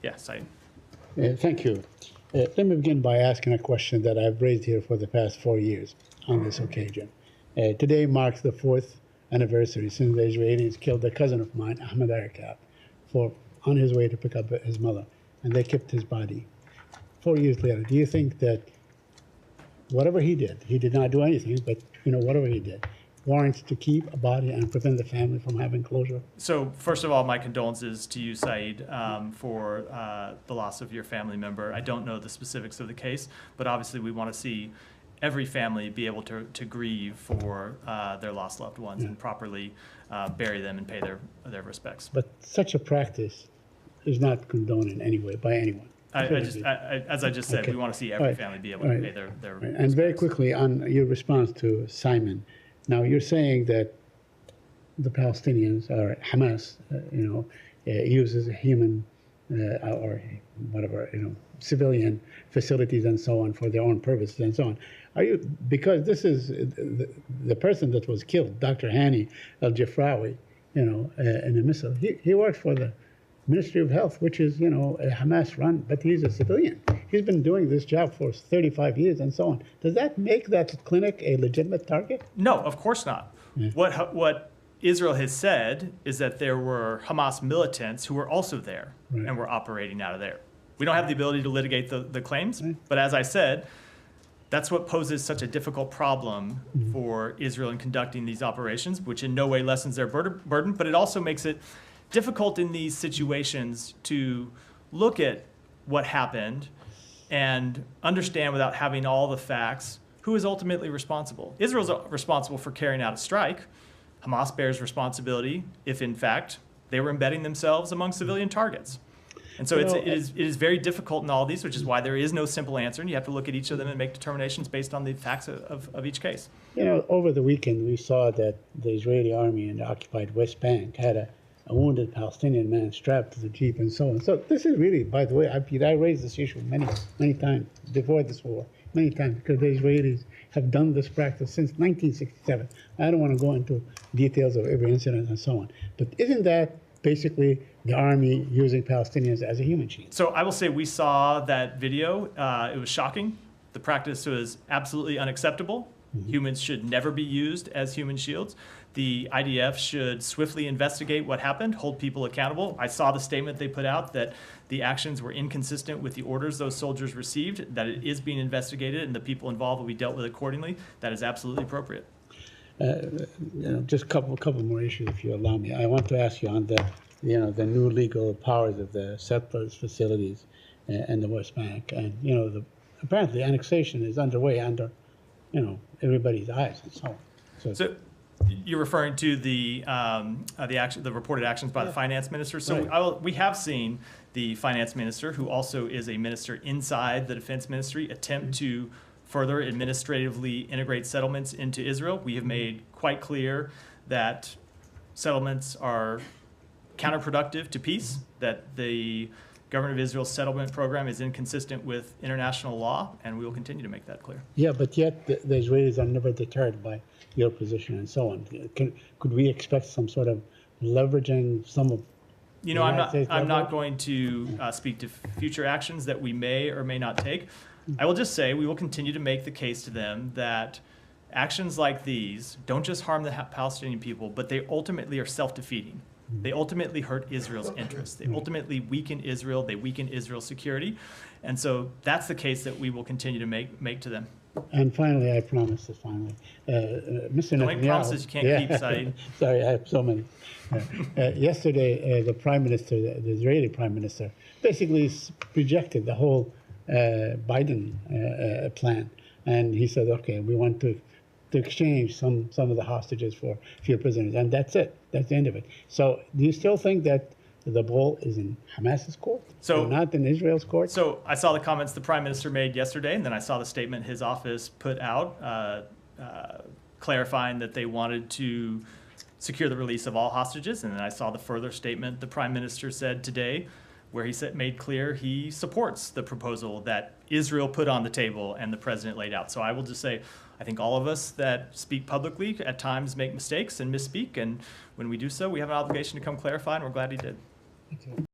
Yeah, Saeed. Thank you. Let me begin by asking a question that I've raised here for the past 4 years on this occasion. Today marks the 4th anniversary since the Israelis killed a cousin of mine, Ahmed Arikat, on his way to pick up his mother, and they kept his body. 4 years later, do you think that whatever he did not do anything, but whatever he did, warrants to keep a body and prevent the family from having closure? So first of all, my condolences to you, Saeed, for the loss of your family member. I don't know the specifics of the case, but obviously we want to see every family be able to grieve for their lost loved ones and properly bury them and pay their respects. But such a practice is not condoned in any way by anyone. As I just said, we want to see every family be able to pay their respects. And very quickly on your response to Simon, now you're saying that the Palestinians or Hamas, uses human or whatever, civilian facilities and so on for their own purposes and so on. Because this is the person that was killed, Dr. Hani al-Jafrawi, in the missile. He worked for the Ministry of Health, which is, a Hamas run, but he's a civilian. He's been doing this job for 35 years and so on. Does that make that clinic a legitimate target? No, of course not. Yeah. What Israel has said is that there were Hamas militants who were also there and were operating out of there. We don't have the ability to litigate the claims, but as I said, that's what poses such a difficult problem for Israel in conducting these operations, which in no way lessens their burden, but it also makes it difficult in these situations to look at what happened and understand without having all the facts who is ultimately responsible. Israel's responsible for carrying out a strike. Hamas bears responsibility if, in fact, they were embedding themselves among civilian targets. And so it is very difficult in all these, which is why there is no simple answer, and you have to look at each of them and make determinations based on the facts of each case. Over the weekend, we saw that the Israeli army in the occupied West Bank had a wounded Palestinian man strapped to the jeep and so on. So this is really, by the way, I raised this issue many times before this war, many times, because the Israelis have done this practice since 1967. I don't want to go into details of every incident and so on. But isn't that basically the army using Palestinians as a human shield? So I will say we saw that video. It was shocking. The practice was absolutely unacceptable. Humans should never be used as human shields. The IDF should swiftly investigate what happened, hold people accountable. I saw the statement they put out that the actions were inconsistent with the orders those soldiers received, that it is being investigated and the people involved will be dealt with accordingly. That is absolutely appropriate. Just a couple more issues, if you allow me. I want to ask you on the new legal powers of the settlers' facilities in the West Bank, and apparently annexation is underway under everybody's eyes and so on. So you're referring to the reported actions by the finance minister. So we have seen the finance minister, who also is a minister inside the defense ministry, attempt to further administratively integrate settlements into Israel. We have made quite clear that settlements are counterproductive to peace, that the government of Israel's settlement program is inconsistent with international law, and we will continue to make that clear. Yeah, but yet the Israelis are never deterred by your position and so on. Could we expect some sort of leveraging some of I'm not going to speak to future actions that we may or may not take. I will just say we will continue to make the case to them that actions like these don't just harm the Palestinian people, but they ultimately are self-defeating. They ultimately hurt Israel's interests. They ultimately weaken Israel. They weaken Israel's security. And so that's the case that we will continue to make to them. And finally, I promise this finally. Mr. Don't make promises you can't keep, Saeed. Sorry, I have so many. Yesterday, the Prime Minister, the Israeli Prime Minister, basically rejected the whole Biden plan. And he said, okay, we want to exchange some of the hostages for few prisoners. And that's it. That's the end of it. So do you still think that the ball is in Hamas's court, and not in Israel's court? So I saw the comments the Prime Minister made yesterday, and then I saw the statement his office put out clarifying that they wanted to secure the release of all hostages. And then I saw the further statement the Prime Minister said today, where he made clear he supports the proposal that Israel put on the table and the President laid out. So I will just say, I think all of us that speak publicly at times make mistakes and misspeak, and when we do so, we have an obligation to come clarify, and we're glad he did. Thank you.